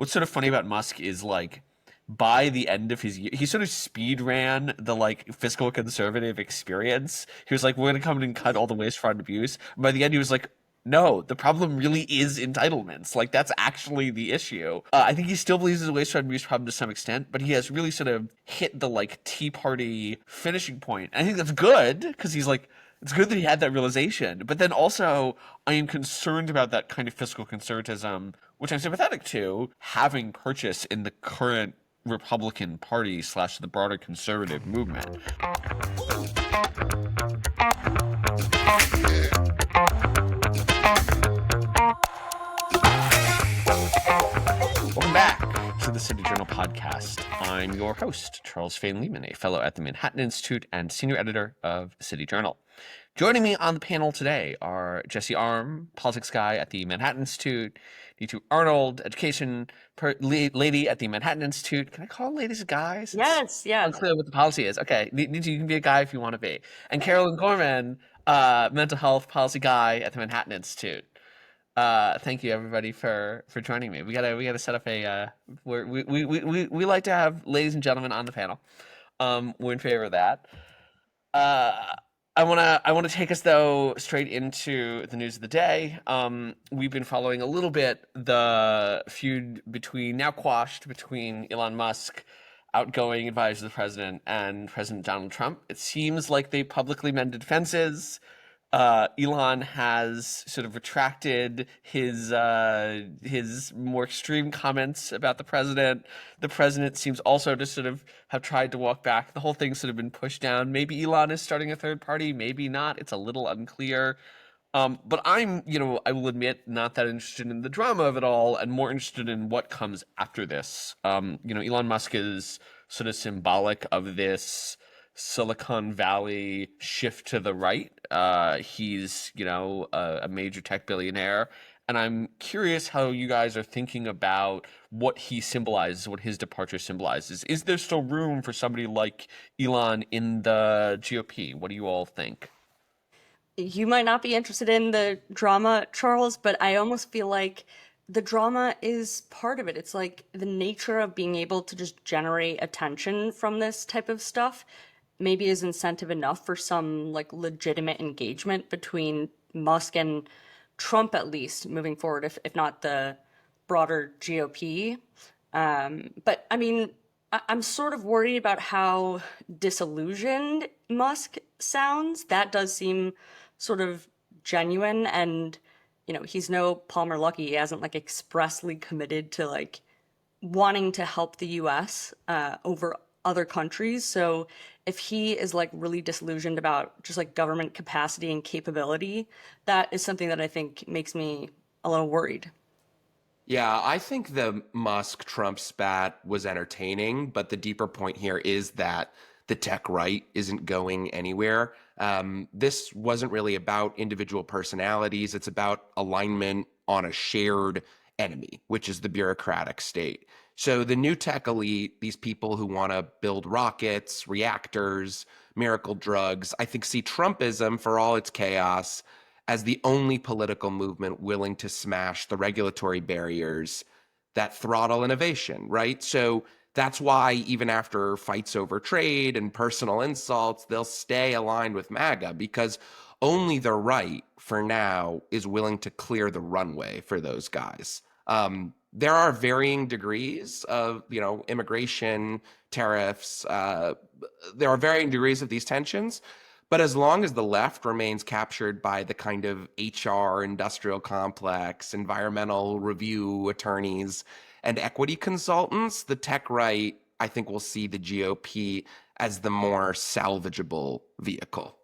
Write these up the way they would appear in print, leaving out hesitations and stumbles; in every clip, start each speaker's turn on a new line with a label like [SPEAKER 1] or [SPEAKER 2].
[SPEAKER 1] what's sort of funny about Musk is like by the end of his year, he sort of speed ran the like fiscal conservative experience. He was like, we're going to come in and cut all the waste, fraud, and abuse. And by the end, he was like, no, the problem really is entitlements. Like that's actually the issue. I think he still believes there's a waste, fraud, and abuse problem to some extent, but he has really sort of hit the like Tea Party finishing point. And I think that's good because he's like, it's good that he had that realization. But then also, I am concerned about that kind of fiscal conservatism, which I'm sympathetic to, having purchase in the current Republican Party slash the broader conservative movement. Welcome back to the City Journal podcast. I'm your host, Charles Fain Lehman, a fellow at the Manhattan Institute and senior editor of the City Journal. Joining me on the panel today are Jesse Arm, politics guy at the Manhattan Institute, Neetu Arnold, education lady at the Manhattan Institute. Can I call ladies guys?
[SPEAKER 2] Yes, yes.
[SPEAKER 1] Unclear what the policy is. Okay, Neetu, you can be a guy if you want to be. And Carolyn Gorman, mental health policy guy at the Manhattan Institute. Thank you everybody for joining me. We gotta set up a we like to have ladies and gentlemen on the panel. We're in favor of that. I want to take us though straight into the news of the day. We've been following a little bit the feud now quashed between Elon Musk, outgoing advisor of the president, and President Donald Trump. It seems like they publicly mended fences. Elon has sort of retracted his more extreme comments about the president. The president seems also to sort of have tried to walk back. The whole thing's sort of been pushed down. Maybe Elon is starting a third party, maybe not. It's a little unclear. But I'm, I will admit, not that interested in the drama of it all and more interested in what comes after this. Elon Musk is sort of symbolic of this Silicon Valley shift to the right. He's, a major tech billionaire. And I'm curious how you guys are thinking about what he symbolizes, what his departure symbolizes. Is there still room for somebody like Elon in the GOP? What do you all think?
[SPEAKER 2] You might not be interested in the drama, Charles, but I almost feel like the drama is part of it. It's like the nature of being able to just generate attention from this type of stuff maybe is incentive enough for some like legitimate engagement between Musk and Trump, at least moving forward, if not the broader GOP. But I mean, I'm sort of worried about how disillusioned Musk sounds. That does seem sort of genuine, and he's no Palmer Luckey. He hasn't like expressly committed to like wanting to help the US over other countries. So if he is like really disillusioned about just like government capacity and capability, that is something that I think makes me a little worried.
[SPEAKER 3] Yeah, I think the Musk-Trump spat was entertaining, but the deeper point here is that the tech right isn't going anywhere. This wasn't really about individual personalities. It's about alignment on a shared enemy, which is the bureaucratic state. So the new tech elite, these people who want to build rockets, reactors, miracle drugs, I think see Trumpism, for all its chaos, as the only political movement willing to smash the regulatory barriers that throttle innovation, right? So that's why even after fights over trade and personal insults, they'll stay aligned with MAGA, because only the right, for now, is willing to clear the runway for those guys. There are varying degrees of, immigration, tariffs. There are varying degrees of these tensions. But as long as the left remains captured by the kind of HR industrial complex, environmental review attorneys, and equity consultants, the tech right, I think, will see the GOP as the more salvageable vehicle.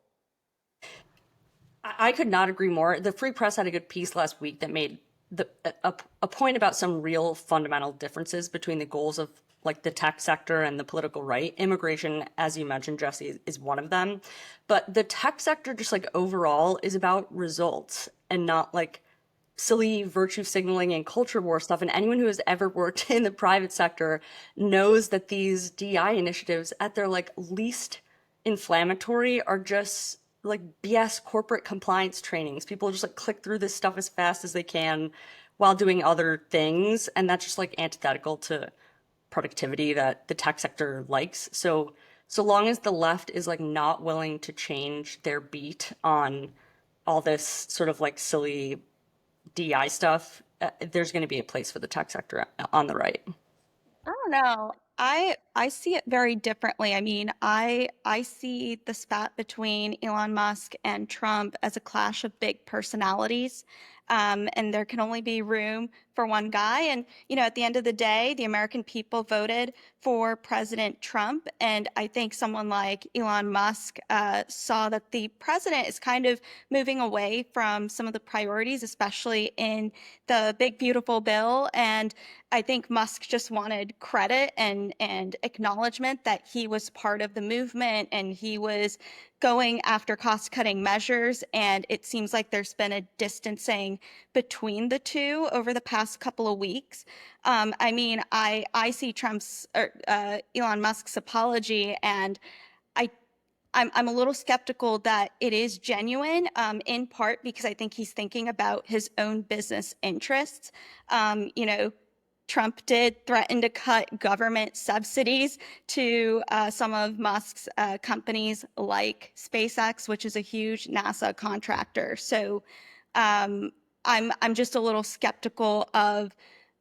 [SPEAKER 2] I could not agree more. The Free Press had a good piece last week that made a point about some real fundamental differences between the goals of like the tech sector and the political right. Immigration, as you mentioned, Jesse, is one of them. But the tech sector, just like overall, is about results and not like silly virtue signaling and culture war stuff. And anyone who has ever worked in the private sector knows that these DI initiatives at their like least inflammatory are just like BS corporate compliance trainings. People just like click through this stuff as fast as they can while doing other things. And that's just like antithetical to productivity that the tech sector likes. So so long as the left is like not willing to change their beat on all this sort of like silly DI stuff, there's going to be a place for the tech sector on the right.
[SPEAKER 4] I don't know. I see it very differently. I mean, I see the spat between Elon Musk and Trump as a clash of big personalities. And there can only be room for one guy. And, at the end of the day, the American people voted for President Trump. And I think someone like Elon Musk saw that the president is kind of moving away from some of the priorities, especially in the big, beautiful bill. And I think Musk just wanted credit and acknowledgement that he was part of the movement and he was going after cost-cutting measures. And it seems like there's been a distancing between the two over the past couple of weeks. I mean, I see Trump's or Elon Musk's apology, and I I'm a little skeptical that it is genuine, in part because I think he's thinking about his own business interests. You know, Trump did threaten to cut government subsidies to some of Musk's companies like SpaceX, which is a huge NASA contractor. So I'm just a little skeptical of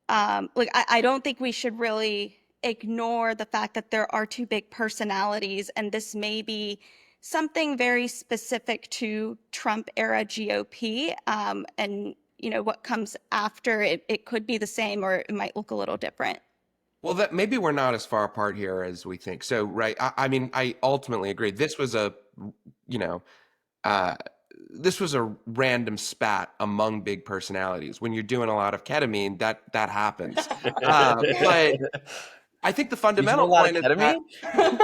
[SPEAKER 4] like I don't think we should really ignore the fact that there are two big personalities, and this may be something very specific to Trump era GOP. And what comes after it could be the same, or it might look a little different.
[SPEAKER 3] Well, that maybe we're not as far apart here as we think. So, right, I mean, I ultimately agree. This was you know, uh, this was a random spat among big personalities. When you're doing a lot of ketamine, that happens. But I think the
[SPEAKER 1] You do a
[SPEAKER 3] fundamental
[SPEAKER 1] lot
[SPEAKER 3] point
[SPEAKER 1] of
[SPEAKER 3] is that
[SPEAKER 1] ketamine?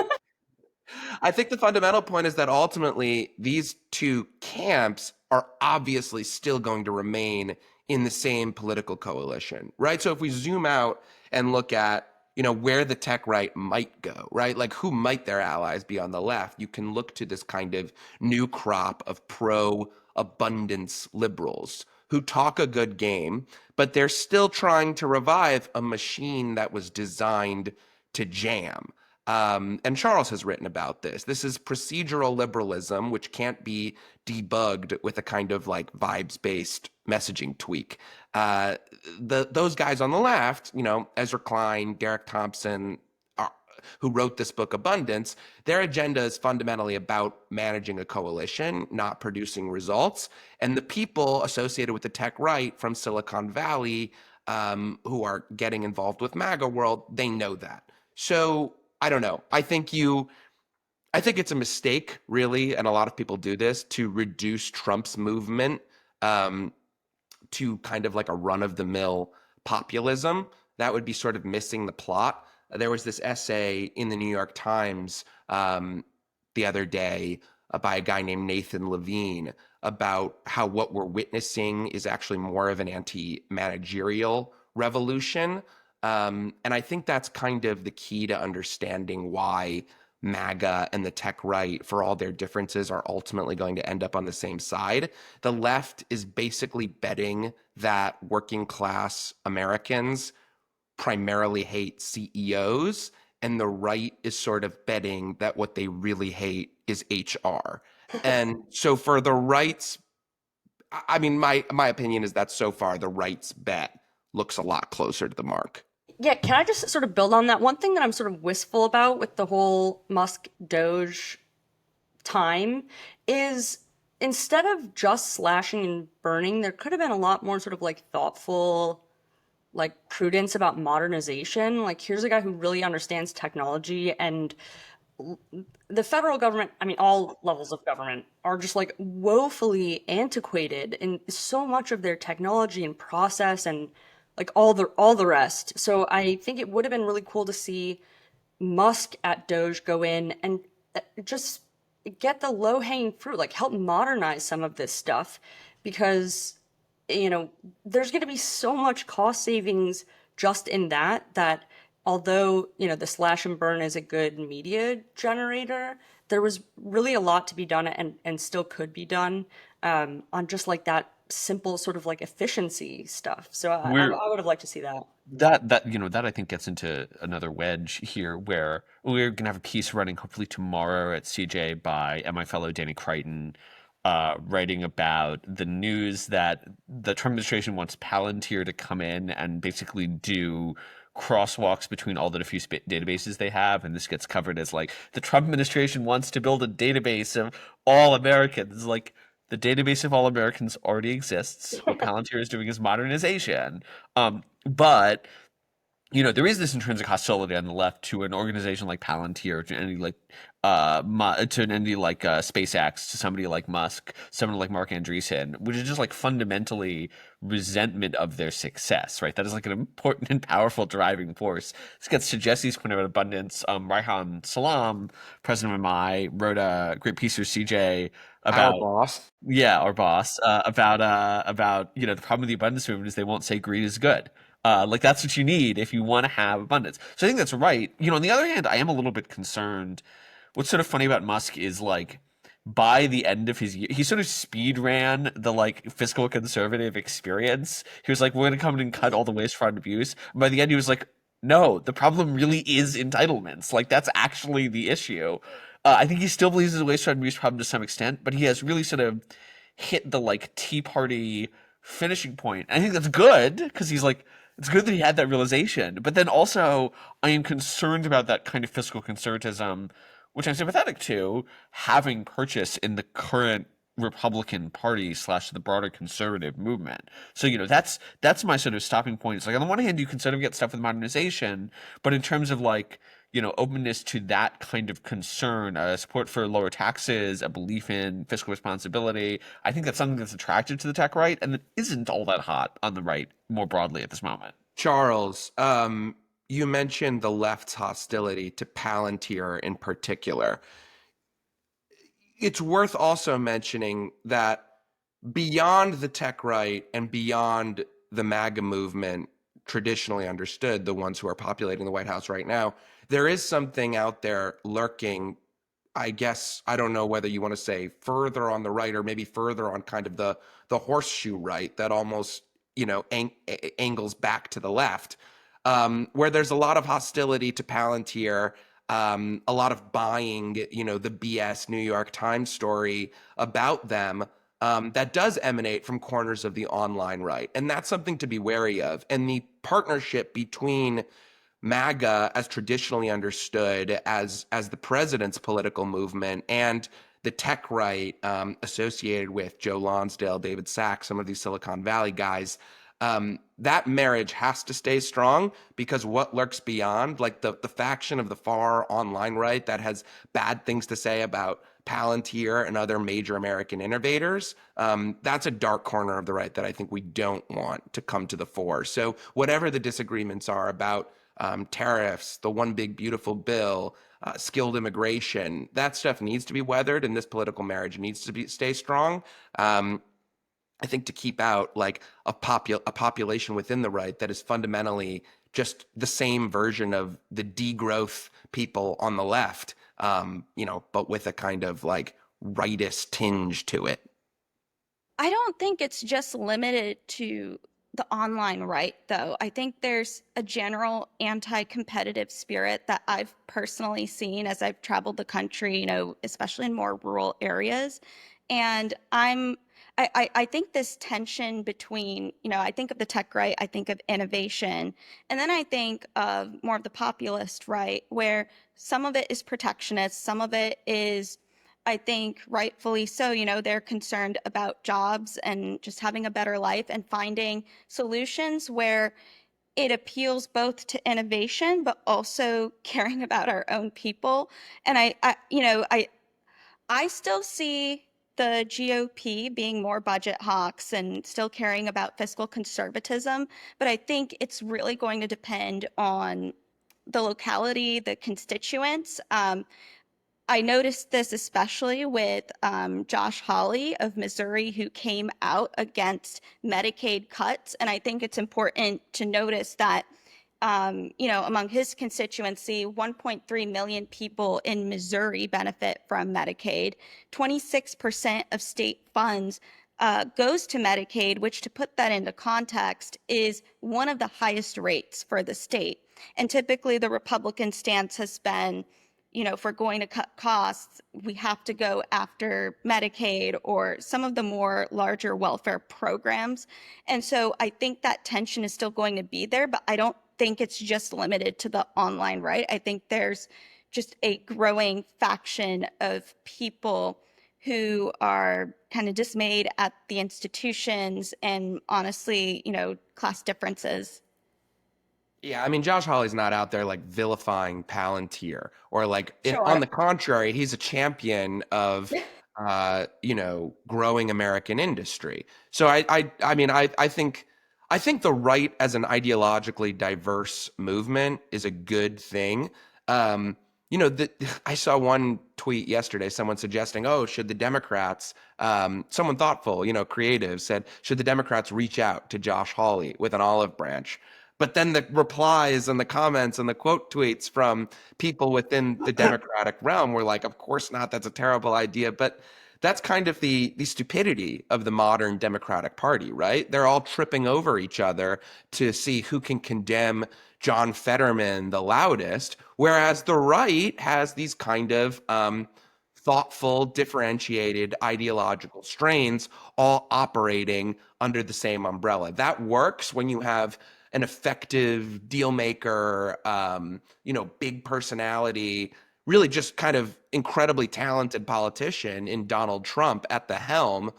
[SPEAKER 3] I think the fundamental point is that ultimately these two camps are obviously still going to remain in the same political coalition, right? So if we zoom out and look at, where the tech right might go, right? Like who might their allies be on the left? You can look to this kind of new crop of pro-abundance liberals who talk a good game, but they're still trying to revive a machine that was designed to jam. And Charles has written about this. This is procedural liberalism, which can't be debugged with a kind of like vibes-based messaging tweak. Uh, those guys on the left, Ezra Klein, Derek Thompson, who wrote this book Abundance, their agenda is fundamentally about managing a coalition, not producing results. And the people associated with the tech right from Silicon Valley, who are getting involved with MAGA world, they know that. So I don't know. I think it's a mistake, really, and a lot of people do this, to reduce Trump's movement to kind of like a run-of-the-mill populism. That would be sort of missing the plot. There was this essay in the New York Times the other day by a guy named Nathan Levine about how what we're witnessing is actually more of an anti-managerial revolution. And I think that's kind of the key to understanding why MAGA and the tech right, for all their differences, are ultimately going to end up on the same side. The left is basically betting that working class Americans primarily hate CEOs, and the right is sort of betting that what they really hate is HR. And so for the right's, I mean, my opinion is that so far the right's bet looks a lot closer to the mark.
[SPEAKER 2] Yeah, can I just sort of build on that? One thing that I'm sort of wistful about with the whole Musk Doge time is instead of just slashing and burning, there could have been a lot more sort of like thoughtful, like prudence about modernization. Like, here's a guy who really understands technology, and the federal government, I mean, all levels of government are just like woefully antiquated in so much of their technology and process and like all the rest. So I think it would have been really cool to see Musk at Doge go in and just get the low hanging fruit, like help modernize some of this stuff, because there's going to be so much cost savings just in that although, the slash and burn is a good media generator, there was really a lot to be done and still could be done on just like that simple sort of like efficiency stuff. So
[SPEAKER 1] We're
[SPEAKER 2] I would have liked to see that.
[SPEAKER 1] that I think gets into another wedge here where we're gonna have a piece running hopefully tomorrow at CJ by my fellow Danny Crichton, writing about the news that the Trump administration wants Palantir to come in and basically do crosswalks between all the diffuse databases they have, and this gets covered as like the Trump administration wants to build a database of all Americans. Like the database of all Americans already exists. What Palantir is doing is modernization. But there is this intrinsic hostility on the left to an organization like Palantir, to any like to an entity like SpaceX, to somebody like Musk, someone like Mark Andreessen, which is just like fundamentally resentment of their success, right? That is like an important and powerful driving force. This gets to Jesse's point about abundance. Raihan Salam, president of MI, wrote a great piece for CJ
[SPEAKER 3] Our
[SPEAKER 1] about
[SPEAKER 3] boss.
[SPEAKER 1] yeah, our boss, about the problem with the abundance movement is they won't say greed is good. Like that's what you need if you want to have abundance. So I think that's right. On the other hand, I am a little bit concerned. What's sort of funny about Musk is like by the end of his year, he sort of speed ran the like fiscal conservative experience. He was like, we're gonna come in and cut all the waste, fraud, and abuse. And by the end, he was like, no, the problem really is entitlements. Like that's actually the issue. I think he still believes there's a waste, fraud, and abuse problem to some extent, but he has really sort of hit the like Tea Party finishing point. I think that's good because he's like, it's good that he had that realization. But then also, I am concerned about that kind of fiscal conservatism, which I'm sympathetic to, having purchase in the current Republican Party slash the broader conservative movement. So that's my sort of stopping point. It's like on the one hand, you can sort of get stuff with modernization, but in terms of like openness to that kind of concern, support for lower taxes, a belief in fiscal responsibility. I think that's something that's attractive to the tech right and that isn't all that hot on the right more broadly at this moment.
[SPEAKER 3] Charles, you mentioned the left's hostility to Palantir in particular. It's worth also mentioning that beyond the tech right and beyond the MAGA movement, traditionally understood, the ones who are populating the White House right now, there is something out there lurking. I guess I don't know whether you want to say further on the right or maybe further on kind of the horseshoe right that almost angles back to the left, where there's a lot of hostility to Palantir, a lot of buying, the BS New York Times story about them, that does emanate from corners of the online right. And that's something to be wary of. And the partnership between MAGA, as traditionally understood as the president's political movement, and the tech right, associated with Joe Lonsdale, David Sacks, some of these Silicon Valley guys, that marriage has to stay strong, because what lurks beyond, like the faction of the far online right that has bad things to say about Palantir and other major American innovators, that's a dark corner of the right that I think we don't want to come to the fore. So whatever the disagreements are about tariffs, the one big beautiful bill, skilled immigration, that stuff needs to be weathered, and this political marriage needs to stay strong. I think to keep out like a population within the right that is fundamentally just the same version of the degrowth people on the left, but with a kind of like rightist tinge to it.
[SPEAKER 4] I don't think it's just limited to the online right, though. I think there's a general anti-competitive spirit that I've personally seen as I've traveled the country, especially in more rural areas. And I think this tension between, I think of the tech right, I think of innovation, and then I think of more of the populist right, where some of it is protectionist, some of it is, I think rightfully so, they're concerned about jobs and just having a better life and finding solutions where it appeals both to innovation, but also caring about our own people. And I still see the GOP being more budget hawks and still caring about fiscal conservatism, but I think it's really going to depend on the locality, the constituents. I noticed this especially with Josh Hawley of Missouri, who came out against Medicaid cuts. And I think it's important to notice that among his constituency, 1.3 million people in Missouri benefit from Medicaid. 26% of state funds goes to Medicaid, which, to put that into context, is one of the highest rates for the state. And typically, the Republican stance has been, if we're going to cut costs, we have to go after Medicaid or some of the more larger welfare programs. And so I think that tension is still going to be there, but I don't think it's just limited to the online right. I think there's just a growing faction of people who are kind of dismayed at the institutions and honestly, class differences.
[SPEAKER 3] Yeah, I mean, Josh Hawley's not out there like vilifying Palantir or like on
[SPEAKER 4] Sure.
[SPEAKER 3] the contrary, he's a champion of growing American industry. So I mean, I think the right as an ideologically diverse movement is a good thing. I saw one tweet yesterday, someone suggesting, oh, should the Democrats, someone thoughtful, creative said, should the Democrats reach out to Josh Hawley with an olive branch? But then the replies and the comments and the quote tweets from people within the Democratic realm were like, of course not, that's a terrible idea. But that's kind of the stupidity of the modern Democratic Party, right? They're all tripping over each other to see who can condemn John Fetterman the loudest, whereas the right has these kind of thoughtful, differentiated ideological strains all operating under the same umbrella. That works when you have an effective deal maker, big personality, really just kind of incredibly talented politician in Donald Trump at the helm.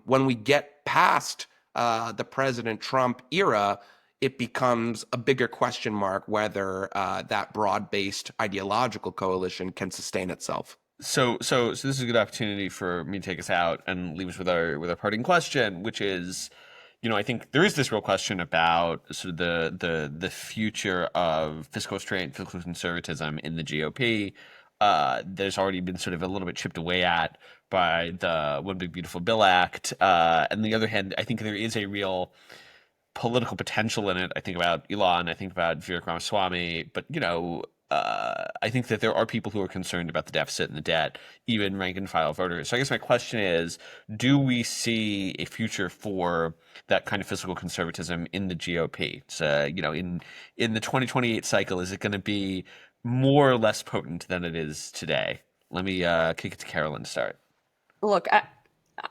[SPEAKER 3] When we get past the President Trump era, it becomes a bigger question mark whether that broad-based ideological coalition can sustain itself.
[SPEAKER 1] So this is a good opportunity for me to take us out and leave us with our parting question, which is, I think there is this real question about sort of the future of fiscal restraint, fiscal conservatism in the GOP. There's already been sort of a little bit chipped away at by the One Big Beautiful Bill Act. On the other hand, I think there is a real political potential in it. I think about Elon, I think about Vivek Ramaswamy, but I think that there are people who are concerned about the deficit and the debt, even rank and file voters. So I guess my question is, do we see a future for that kind of fiscal conservatism in the GOP? So, in the 2028 cycle, is it going to be more or less potent than it is today? Let me kick it to Carolyn to start.
[SPEAKER 2] Look,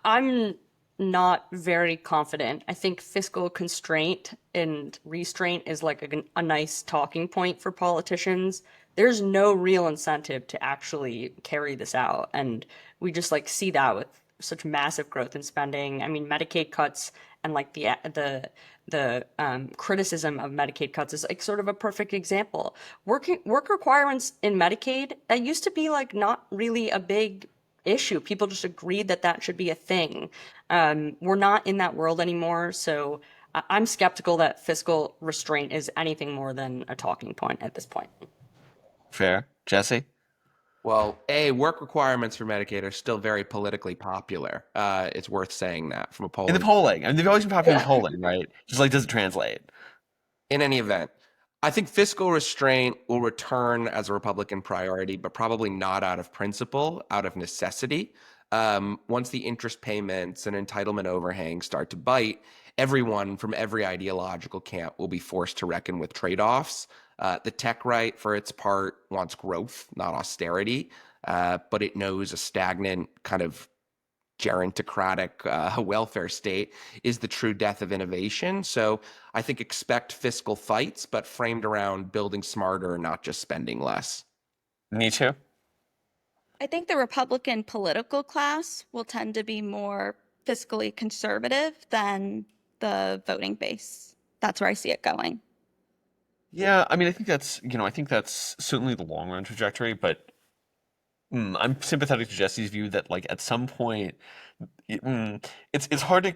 [SPEAKER 2] I'm not very confident. I think fiscal constraint and restraint is like a nice talking point for politicians. There's no real incentive to actually carry this out. And we just see that with such massive growth in spending. I mean, Medicaid cuts and the criticism of Medicaid cuts is sort of a perfect example. Work requirements in Medicaid, that used to be not really a big issue. People just agreed that should be a thing. We're not in that world anymore, so I'm skeptical that fiscal restraint is anything more than a talking point at this point.
[SPEAKER 1] Fair. Jesse?
[SPEAKER 3] Well, work requirements for Medicaid are still very politically popular. It's worth saying that from a polling.
[SPEAKER 1] In the polling. I mean, they've always been popular in polling, right? Just does it translate?
[SPEAKER 3] In any event, I think fiscal restraint will return as a Republican priority, but probably not out of principle, out of necessity. Once the interest payments and entitlement overhang start to bite, everyone from every ideological camp will be forced to reckon with trade-offs. The tech right, for its part, wants growth, not austerity, but it knows a stagnant kind of gerontocratic welfare state is the true death of innovation. So I think expect fiscal fights, but framed around building smarter, not just spending less.
[SPEAKER 1] Neetu?
[SPEAKER 4] I think the Republican political class will tend to be more fiscally conservative than the voting base. That's where I see it going.
[SPEAKER 1] Yeah, I mean, I think that's certainly the long run trajectory, but I'm sympathetic to Jesse's view that at some point, it's hard to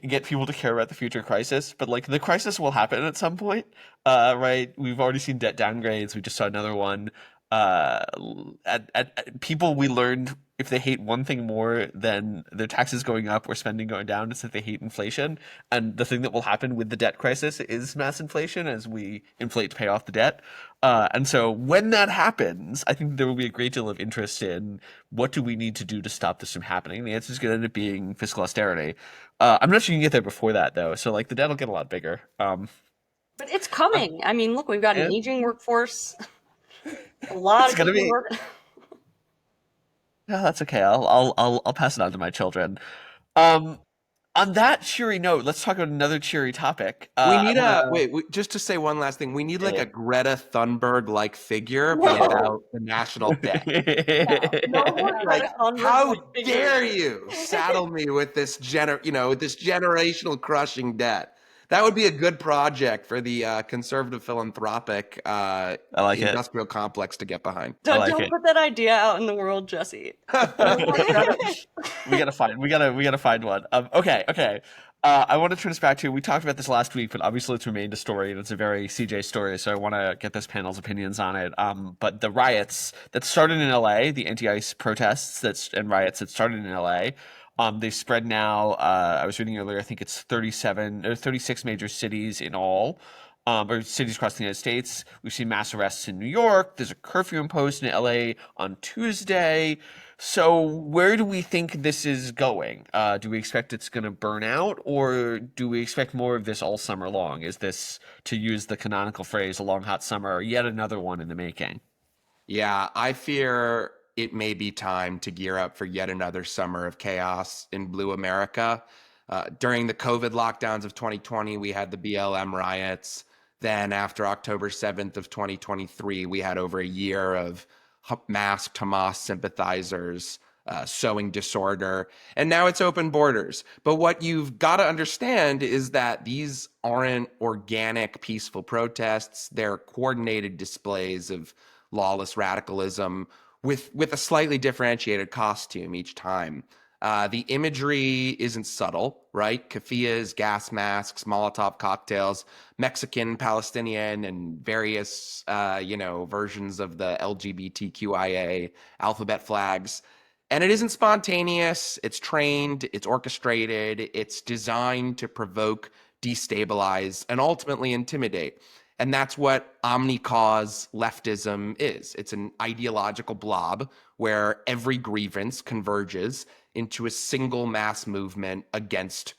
[SPEAKER 1] get people to care about the future crisis, but the crisis will happen at some point, right? We've already seen debt downgrades. We just saw another one. At people we learned if they hate one thing more than their taxes going up or spending going down, it's that they hate inflation. And the thing that will happen with the debt crisis is mass inflation as we inflate to pay off the debt. And so when that happens, I think there will be a great deal of interest in what do we need to do to stop this from happening. The answer is going to end up being fiscal austerity. I'm not sure you can get there before that though. So like the debt will get a lot bigger.
[SPEAKER 2] But it's coming. I mean, look, we've got an
[SPEAKER 1] And
[SPEAKER 2] aging workforce. A lot
[SPEAKER 1] it's
[SPEAKER 2] of
[SPEAKER 1] gonna
[SPEAKER 2] people
[SPEAKER 1] be.
[SPEAKER 2] work.
[SPEAKER 1] Yeah, that's okay. I'll pass it on to my children. Um, on that cheery note, let's talk about another cheery topic.
[SPEAKER 3] We
[SPEAKER 1] I
[SPEAKER 3] need
[SPEAKER 1] wanna.
[SPEAKER 3] just to say one last thing. We need like
[SPEAKER 1] Yeah.
[SPEAKER 3] a Greta Thunberg-like figure, but
[SPEAKER 2] No,
[SPEAKER 3] about the national debt.
[SPEAKER 2] no more
[SPEAKER 3] Like,
[SPEAKER 2] Greta Thunberg
[SPEAKER 3] how
[SPEAKER 2] like figures.
[SPEAKER 3] dare you saddle me with this this generational crushing debt? That would be a good project for the conservative philanthropic
[SPEAKER 1] I like it.
[SPEAKER 3] industrial complex to get behind.
[SPEAKER 1] I like
[SPEAKER 2] Don't
[SPEAKER 1] it.
[SPEAKER 2] put that idea out in the world, Jesse. No more Greta.
[SPEAKER 1] We gotta find one. Okay. I want to turn us back to, we talked about this last week, but obviously it's remained a story and it's a very CJ story, so I want to get this panel's opinions on it. But the riots that started in LA, the anti-ICE protests and riots that started in LA, they've spread now. I was reading earlier, I think it's 37 or 36 major cities in all. Or cities across the United States. We've seen mass arrests in New York. There's a curfew imposed in LA on Tuesday. So where do we think this is going? Do we expect it's going to burn out, or do we expect more of this all summer long? Is this, to use the canonical phrase, a long hot summer, or yet another one in the making?
[SPEAKER 3] Yeah, I fear it may be time to gear up for yet another summer of chaos in Blue America. During the COVID lockdowns of 2020, we had the BLM riots. Then after October 7th of 2023, we had over a year of masked Hamas sympathizers sowing disorder. And now it's open borders. But what you've got to understand is that these aren't organic, peaceful protests. They're coordinated displays of lawless radicalism with a slightly differentiated costume each time. The imagery isn't subtle, right? Keffiyehs, gas masks, Molotov cocktails, Mexican, Palestinian, and various, versions of the LGBTQIA alphabet flags. And it isn't spontaneous. It's trained. It's orchestrated. It's designed to provoke, destabilize, and ultimately intimidate. And that's what omni-cause leftism is. It's an ideological blob where every grievance converges into a single mass movement against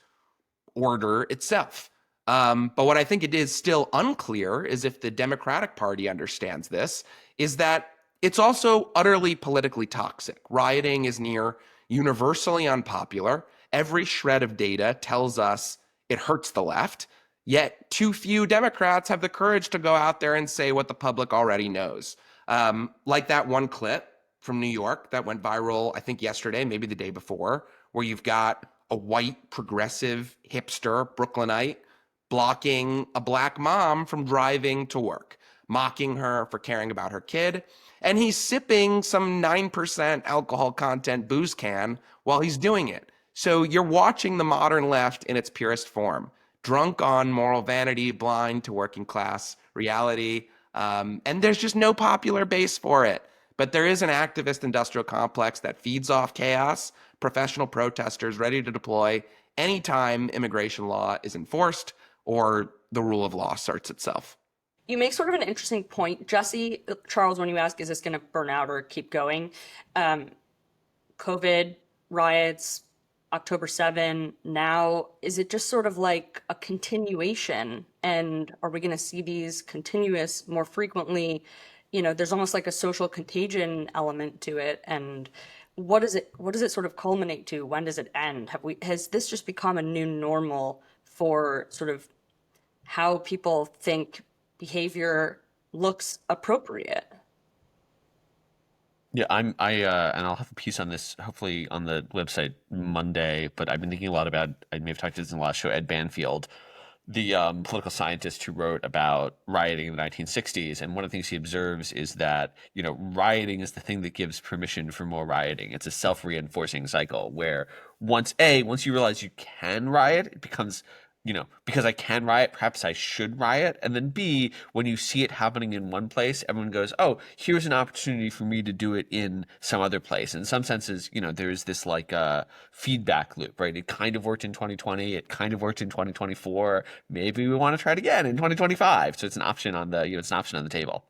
[SPEAKER 3] order itself. But what I think it is still unclear is if the Democratic Party understands this, is that it's also utterly politically toxic. Rioting is near universally unpopular. Every shred of data tells us it hurts the left. Yet too few Democrats have the courage to go out there and say what the public already knows. Like that one clip from New York that went viral, I think yesterday, maybe the day before, where you've got a white progressive hipster Brooklynite blocking a black mom from driving to work, mocking her for caring about her kid. And he's sipping some 9% alcohol content booze can while he's doing it. So you're watching the modern left in its purest form. Drunk on moral vanity, blind to working class reality. And there's just no popular base for it. But there is an activist industrial complex that feeds off chaos, professional protesters ready to deploy anytime immigration law is enforced or the rule of law asserts itself.
[SPEAKER 2] You make sort of an interesting point, Jesse. Charles, when you ask, is this going to burn out or keep going? COVID, riots, October 7, now, is it just sort of like a continuation? And are we going to see these continuous more frequently? There's almost like a social contagion element to it. And what does it sort of culminate to? When does it end? Has this just become a new normal for sort of how people think behavior looks appropriate?
[SPEAKER 1] Yeah, and I'll have a piece on this hopefully on the website Monday. But I've been thinking a lot about, I may have talked to this in the last show, Ed Banfield, the political scientist who wrote about rioting in the 1960s. And one of the things he observes is that, rioting is the thing that gives permission for more rioting. It's a self-reinforcing cycle where once you realize you can riot, it becomes because I can riot, perhaps I should riot. And then B, when you see it happening in one place, everyone goes, oh, here's an opportunity for me to do it in some other place. In some senses, there's this like feedback loop, right? It kind of worked in 2020. It kind of worked in 2024. Maybe we want to try it again in 2025. So it's an option on the, it's an option on the table.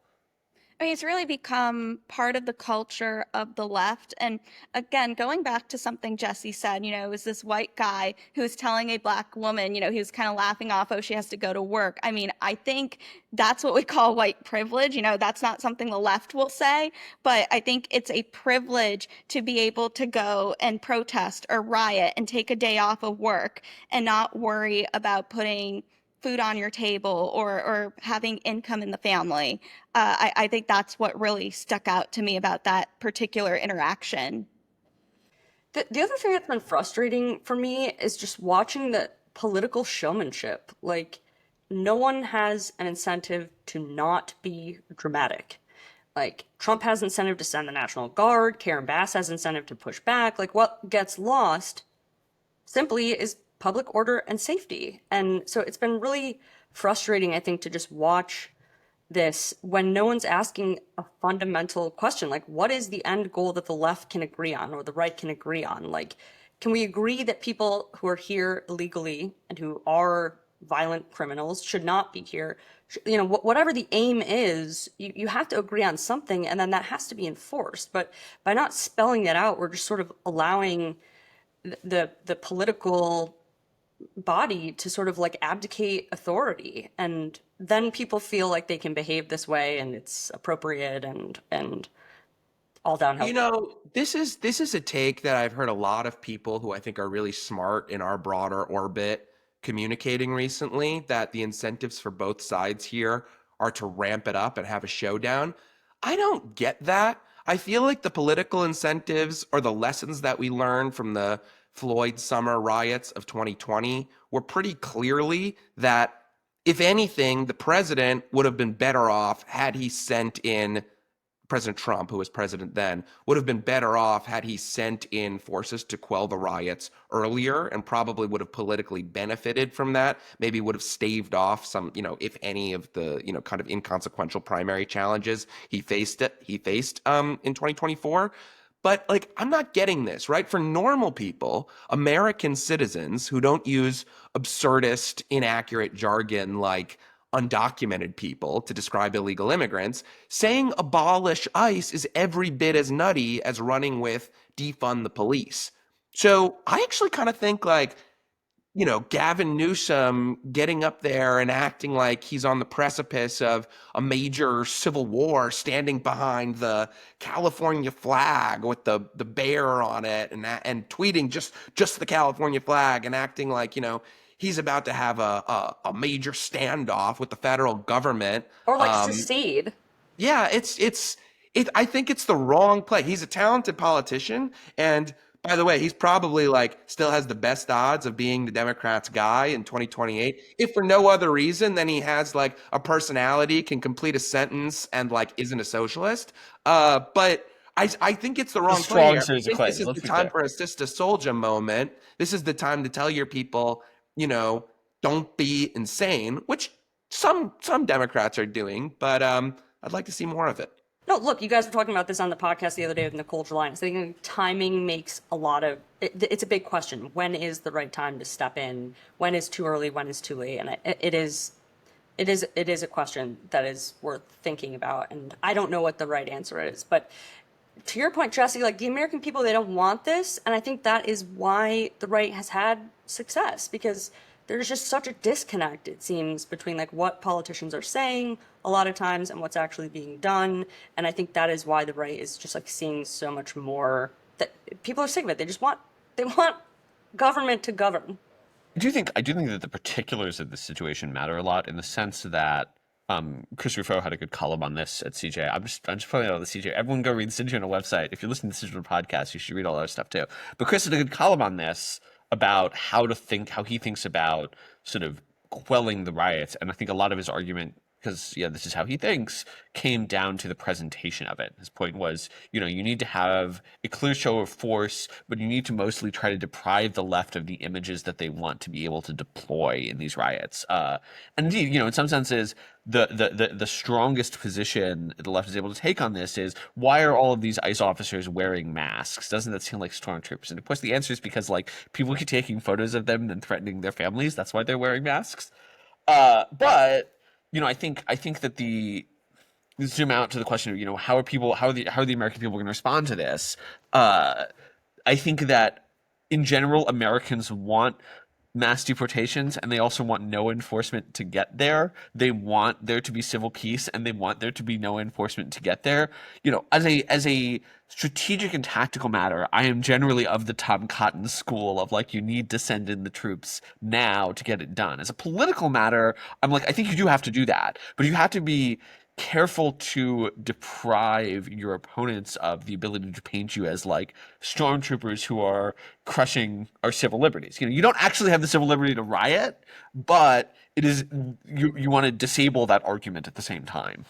[SPEAKER 4] I mean, it's really become part of the culture of the left. And again, going back to something Jesse said, it was this white guy who was telling a black woman, he was kind of laughing off, oh, she has to go to work. I mean, I think that's what we call white privilege. That's not something the left will say, but I think it's a privilege to be able to go and protest or riot and take a day off of work and not worry about putting food on your table or having income in the family. I think that's what really stuck out to me about that particular interaction.
[SPEAKER 2] The other thing that's been frustrating for me is just watching the political showmanship. Like, no one has an incentive to not be dramatic. Like, Trump has incentive to send the National Guard, Karen Bass has incentive to push back. Like, what gets lost simply is public order and safety. And so it's been really frustrating, I think, to just watch this when no one's asking a fundamental question, like, what is the end goal that the left can agree on or the right can agree on? Like, can we agree that people who are here illegally and who are violent criminals should not be here? Whatever the aim is, you have to agree on something, and then that has to be enforced. But by not spelling that out, we're just sort of allowing the political body to sort of like abdicate authority, and then people feel like they can behave this way and it's appropriate and all downhill.
[SPEAKER 3] This is a take that I've heard a lot of people who I think are really smart in our broader orbit communicating recently, that the incentives for both sides here are to ramp it up and have a showdown. I don't get that. I feel like the political incentives or the lessons that we learned from the Floyd summer riots of 2020 were pretty clearly that, if anything, the president would have been better off had he sent in President Trump, who was president then, would have been better off had he sent in forces to quell the riots earlier, and probably would have politically benefited from that. Maybe would have staved off some, if any of the, kind of inconsequential primary challenges he faced in 2024. But like, I'm not getting this, right? For normal people, American citizens who don't use absurdist, inaccurate jargon like undocumented people to describe illegal immigrants, saying abolish ICE is every bit as nutty as running with defund the police. So I actually kind of think like, Gavin Newsom getting up there and acting like he's on the precipice of a major civil war, standing behind the California flag with the bear on it, and tweeting just the California flag, and acting like, he's about to have a major standoff with the federal government.
[SPEAKER 2] Or like secede.
[SPEAKER 3] Yeah, I think it's the wrong play. He's a talented politician, and by the way, he's probably still has the best odds of being the Democrats' guy in 2028. If for no other reason than he has a personality, can complete a sentence, and isn't a socialist. But I think it's the wrong play. This is the time for a Sister Soldier moment. This is the time to tell your people, don't be insane, which some Democrats are doing, but I'd like to see more of it.
[SPEAKER 2] No, look, you guys were talking about this on the podcast the other day with Nicole Jelinek. I think timing makes a lot of it's a big question. When is the right time to step in? When is too early? When is too late? And it is a question that is worth thinking about. And I don't know what the right answer is. But to your point, Jesse, the American people, they don't want this. And I think that is why the right has had success, because there's just such a disconnect, it seems, between what politicians are saying a lot of times and what's actually being done. And I think that is why the right is just seeing so much more, that people are sick of it. They want government to govern.
[SPEAKER 1] I do think that the particulars of the situation matter a lot, in the sense that Chris Ruffo had a good column on this at CJ. I'm just putting it on the CJ. Everyone go read the CJ Journal website. If you're listening to the CJ Journal podcast, you should read all our stuff too. But Chris had a good column on this about how he thinks about sort of quelling the riots. And I think a lot of his argument, because this is how he thinks, came down to the presentation of it. His point was, you need to have a clear show of force, but you need to mostly try to deprive the left of the images that they want to be able to deploy in these riots. And indeed, in some senses, the strongest position the left is able to take on this is, why are all of these ICE officers wearing masks? Doesn't that seem like stormtroopers? And of course the answer is because people keep taking photos of them and threatening their families. That's why they're wearing masks. But I think that the zoom out to the question of how are the American people going to respond to this? I think that in general Americans want mass deportations, and they also want no enforcement to get there. They want there to be civil peace, and they want there to be no enforcement to get there. As a strategic and tactical matter, I am generally of the Tom Cotton school of you need to send in the troops now to get it done. As a political matter, I think you do have to do that, but you have to be careful to deprive your opponents of the ability to paint you as stormtroopers who are crushing our civil liberties. You don't actually have the civil liberty to riot, but it is you want to disable that argument at the same time.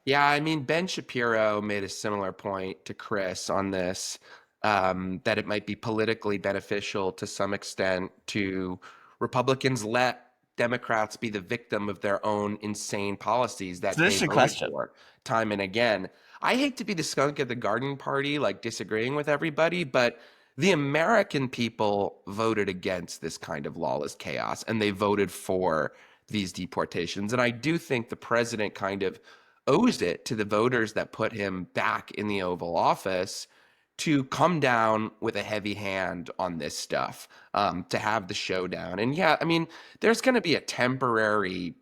[SPEAKER 3] Yeah, I mean, Ben Shapiro made a similar point to Chris on this, that it might be politically beneficial to some extent to Republicans let Democrats be the victim of their own insane policies that they voted for time and again. I hate to be the skunk at the garden party, disagreeing with everybody, but the American people voted against this kind of lawless chaos, and they voted for these deportations. And I do think the president kind of owes it to the voters that put him back in the Oval Office to come down with a heavy hand on this stuff, to have the showdown. And yeah, I mean, there's going to be a temporary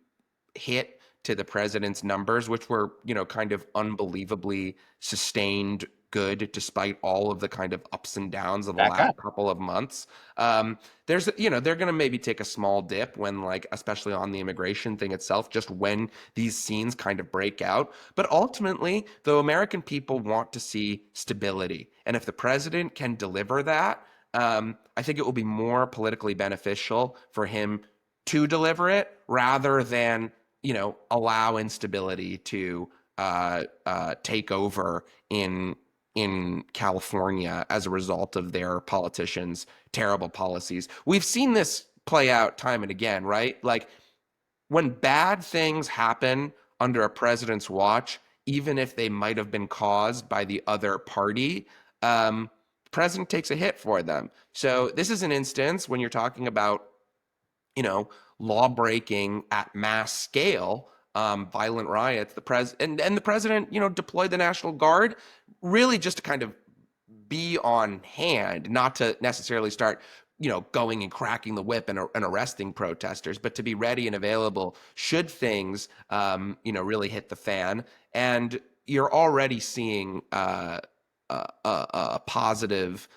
[SPEAKER 3] hit to the president's numbers, which were, kind of unbelievably sustained good despite all of the kind of ups and downs of the last couple of months. There's, they're going to maybe take a small dip when, especially on the immigration thing itself, just when these scenes kind of break out. But ultimately, the American people want to see stability. And if the president can deliver that, I think it will be more politically beneficial for him to deliver it rather than, allow instability to take over in California as a result of their politicians' terrible policies. We've seen this play out time and again, right? When bad things happen under a president's watch, even if they might have been caused by the other party, president takes a hit for them. So this is an instance when you're talking about, law breaking at mass scale, violent riots. The president, deployed the National Guard really just to kind of be on hand, not to necessarily start, going and cracking the whip and arresting protesters, but to be ready and available should things, really hit the fan. And you're already seeing a positive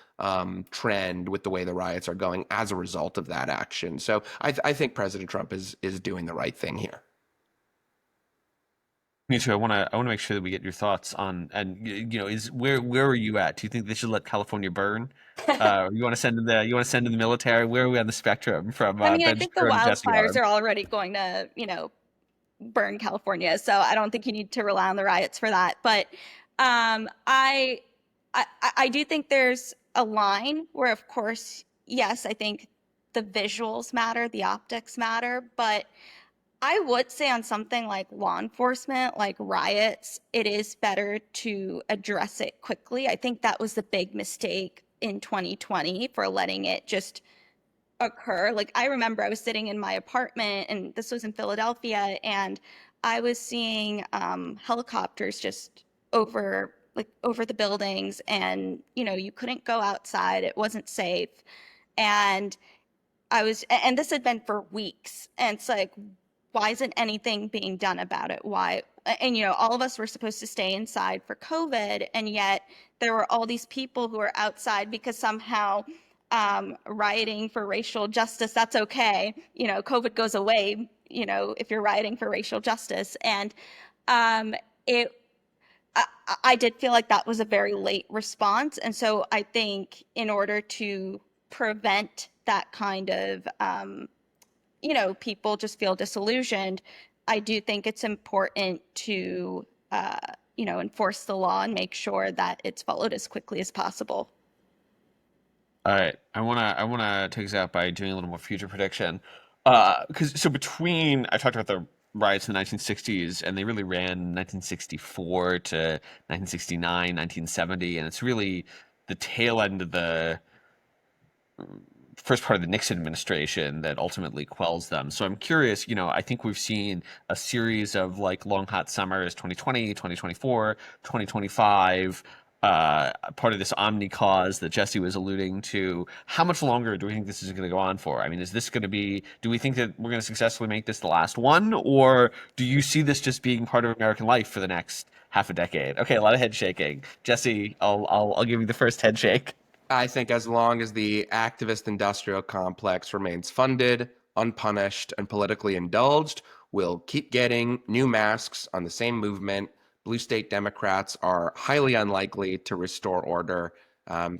[SPEAKER 3] trend with the way the riots are going as a result of that action. So I think President Trump is doing the right thing here.
[SPEAKER 1] Me too. I want to make sure that we get your thoughts on, and is where are you at? Do you think they should let California burn? You want to send in the military? Where are we on the spectrum from?
[SPEAKER 4] I
[SPEAKER 1] Ben
[SPEAKER 4] think the
[SPEAKER 1] Shapiro to Jesse
[SPEAKER 4] wildfires
[SPEAKER 1] Arm?
[SPEAKER 4] are already going to, burn California. So I don't think you need to rely on the riots for that. But I do think there's a line where, of course, yes, I think the visuals matter, the optics matter, but I would say on something like law enforcement, like riots, it is better to address it quickly. I think that was the big mistake in 2020 for letting it just occur. I remember I was sitting in my apartment, and this was in Philadelphia, and I was seeing helicopters just over the buildings, and you couldn't go outside. It wasn't safe. And and this had been for weeks. And it's why isn't anything being done about it? Why? And, all of us were supposed to stay inside for COVID. And yet there were all these people who are outside because somehow rioting for racial justice, that's okay. COVID goes away, if you're rioting for racial justice. And I did feel like that was a very late response. And so I think in order to prevent that kind of, people just feel disillusioned, I do think it's important to, enforce the law and make sure that it's followed as quickly as possible.
[SPEAKER 1] All right, I wanna take us out by doing a little more future prediction. Because so between I talked about the riots in the 1960s, and they really ran 1964 to 1969, 1970, and it's really the tail end of the first part of the Nixon administration that ultimately quells them. So I'm curious, I think we've seen a series of like long hot summers, 2020, 2024, 2025, part of this omni cause that Jesse was alluding to. How much longer do we think this is going to go on for? I mean, is this going to be, do we think that we're going to successfully make this the last one? Or do you see this just being part of American life for the next half a decade? Okay, a lot of head shaking. Jesse, I'll give you the first head shake.
[SPEAKER 3] I think as long as the activist industrial complex remains funded, unpunished, and politically indulged, we'll keep getting new masks on the same movement. Blue state Democrats are highly unlikely to restore order.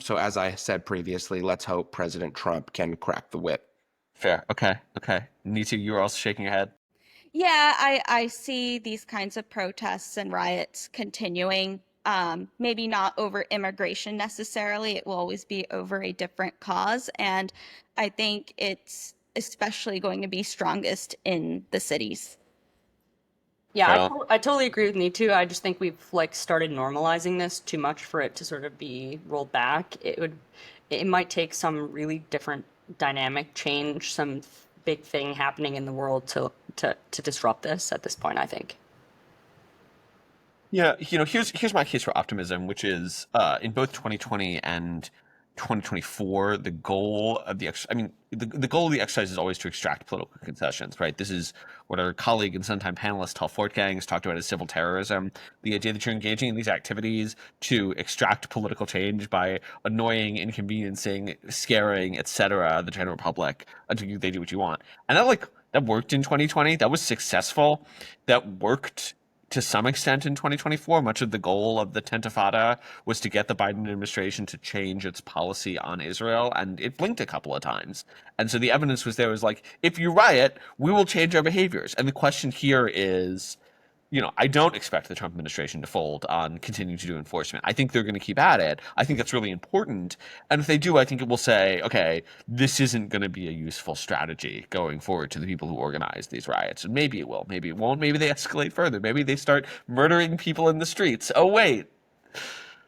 [SPEAKER 3] So, as I said previously, let's hope President Trump can crack the whip.
[SPEAKER 1] Fair. Okay. Okay. Neetu, you were also shaking your head.
[SPEAKER 4] Yeah, I see these kinds of protests and riots continuing. Maybe not over immigration necessarily. It will always be over a different cause. And I think it's especially going to be strongest in the cities.
[SPEAKER 2] Yeah,
[SPEAKER 1] Carol.
[SPEAKER 2] I totally agree with Neetu. I just think we've like started normalizing this too much for it to sort of be rolled back. It might take some really different dynamic change, some big thing happening in the world to disrupt this at this point, I think.
[SPEAKER 1] Yeah, here's my case for optimism, which is in both 2020 and 2024, the goal of I mean, the goal of the exercise is always to extract political concessions, right? This is what our colleague and sometime panelist Tal Fortgang has talked about as civil terrorism. The idea that you're engaging in these activities to extract political change by annoying, inconveniencing, scaring, etc., the general public until they do what you want. And that worked in 2020. That was successful. That worked to some extent in 2024. Much of the goal of the Tentifada was to get the Biden administration to change its policy on Israel, and it blinked a couple of times. And so the evidence was there was like, if you riot, we will change our behaviors. And the question here is, I don't expect the Trump administration to fold on continuing to do enforcement. I think they're going to keep at it. I think that's really important. And if they do, I think it will say, okay, this isn't going to be a useful strategy going forward to the people who organize these riots. And maybe it will, maybe it won't. Maybe they escalate further. Maybe they start murdering people in the streets. Oh, wait.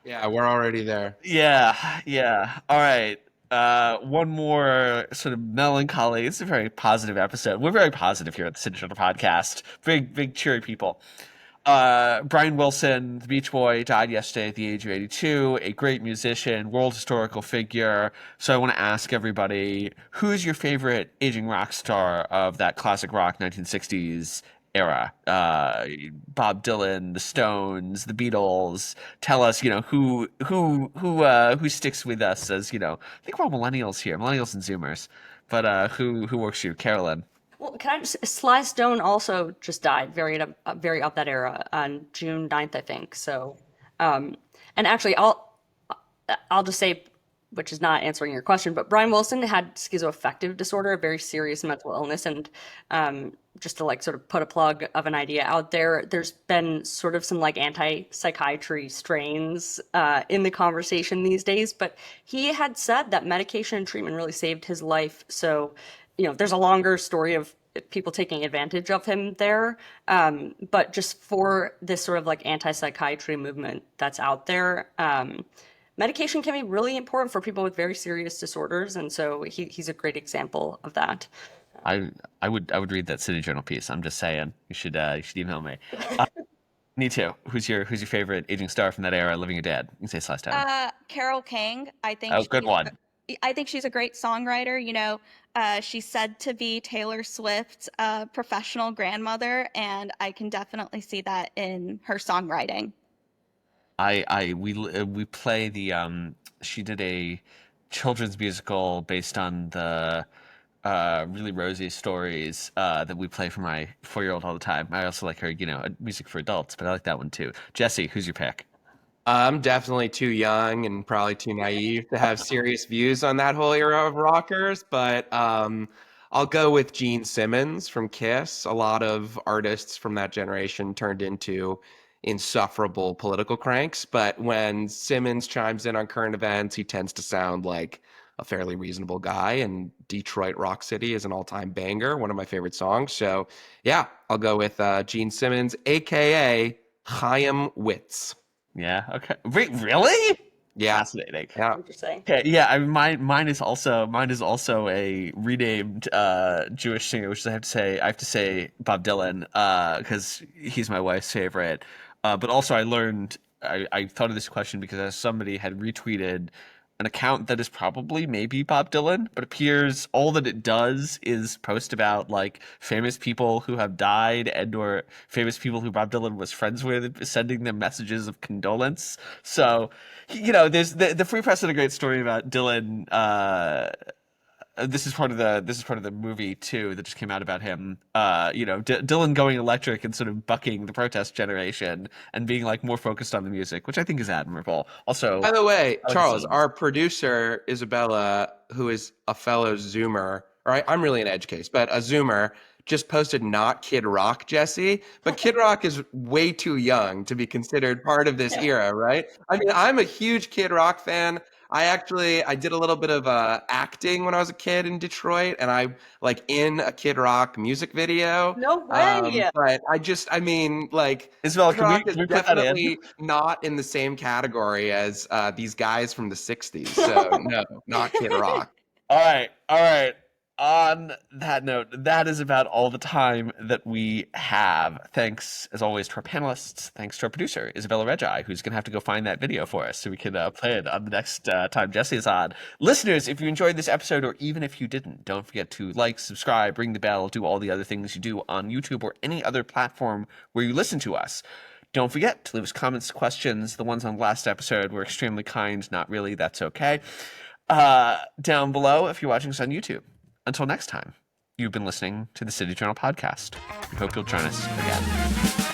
[SPEAKER 3] Yeah, we're already there.
[SPEAKER 1] Yeah, yeah. All right. One more sort of melancholy. It's a very positive episode. We're very positive here at the City Journal podcast. Big, big, cheery people. Brian Wilson, the Beach Boy, died yesterday at the age of 82. A great musician, world historical figure. So I want to ask everybody, who's your favorite aging rock star of that classic rock 1960s era? Bob Dylan, the Stones, the Beatles. Tell us, who sticks with us as, I think we're all millennials here, millennials and Zoomers. But who works for you, Carolyn?
[SPEAKER 2] Well, can I just, Sly Stone also just died very of that era on June 9th, I think. So, and actually, I'll just say, which is not answering your question, but Brian Wilson had schizoaffective disorder, a very serious mental illness, and just to like sort of put a plug of an idea out there, there's been sort of some like anti-psychiatry strains in the conversation these days, but he had said that medication and treatment really saved his life. So, there's a longer story of people taking advantage of him there. But just for this sort of like anti-psychiatry movement that's out there, medication can be really important for people with very serious disorders. And so he's a great example of that.
[SPEAKER 1] I would read that City Journal piece. I'm just saying. You should email me. Me too. Who's your favorite aging star from that era, living or dead? You can say Celeste.
[SPEAKER 4] Carol King,
[SPEAKER 1] Oh, good one.
[SPEAKER 4] I think she's a great songwriter. She's said to be Taylor Swift's professional grandmother, and I can definitely see that in her songwriting.
[SPEAKER 1] We play she did a children's musical based on the really rosy stories that we play for my 4-year-old all the time. I also like her, music for adults, but I like that one too. Jesse, who's your pick?
[SPEAKER 3] I'm definitely too young and probably too naive to have serious views on that whole era of rockers, but I'll go with Gene Simmons from Kiss. A lot of artists from that generation turned into insufferable political cranks, but when Simmons chimes in on current events, he tends to sound like a fairly reasonable guy. And Detroit Rock City is an all-time banger, one of my favorite songs. So yeah, I'll go with Gene Simmons, aka Chaim Witz.
[SPEAKER 1] Yeah. Okay. Wait, really?
[SPEAKER 3] Yeah,
[SPEAKER 1] Fascinating.
[SPEAKER 3] yeah.
[SPEAKER 2] Interesting.
[SPEAKER 1] Okay, yeah, I mean, mine is also a renamed Jewish singer, which I have to say Bob Dylan, because he's my wife's favorite. But also I thought of this question because somebody had retweeted an account that is probably maybe Bob Dylan, but appears all that it does is post about like famous people who have died and or famous people who Bob Dylan was friends with, sending them messages of condolence. So, there's the Free Press had a great story about Dylan. This is part of the movie too that just came out about him. Dylan going electric and sort of bucking the protest generation and being like more focused on the music, which I think is admirable. Also,
[SPEAKER 3] By the way,
[SPEAKER 1] I like
[SPEAKER 3] Charles,
[SPEAKER 1] Dylan.
[SPEAKER 3] our producer Isabella, who is a fellow Zoomer, or I'm really an edge case, but a Zoomer, just posted not Kid Rock, Jesse. But Kid Rock is way too young to be considered part of this era, right? I mean, I'm a huge Kid Rock fan. I did a little bit of acting when I was a kid in Detroit, and I like in a Kid Rock music video.
[SPEAKER 2] No way.
[SPEAKER 3] But I mean, like
[SPEAKER 1] Isabel,
[SPEAKER 3] Kid Rock is
[SPEAKER 1] can we put that in?
[SPEAKER 3] definitely not in the same category as these guys from the 60s. So no, not Kid Rock.
[SPEAKER 1] All right. On that note, that is about all the time that we have. Thanks, as always, to our panelists. Thanks to our producer, Isabella Regi, who's going to have to go find that video for us so we can play it on the next time Jesse is on. Listeners, if you enjoyed this episode, or even if you didn't, don't forget to like, subscribe, ring the bell, do all the other things you do on YouTube or any other platform where you listen to us. Don't forget to leave us comments, questions. The ones on the last episode were extremely kind. Not really. That's okay. Down below if you're watching us on YouTube. Until next time, you've been listening to the City Journal podcast. We hope you'll join us again.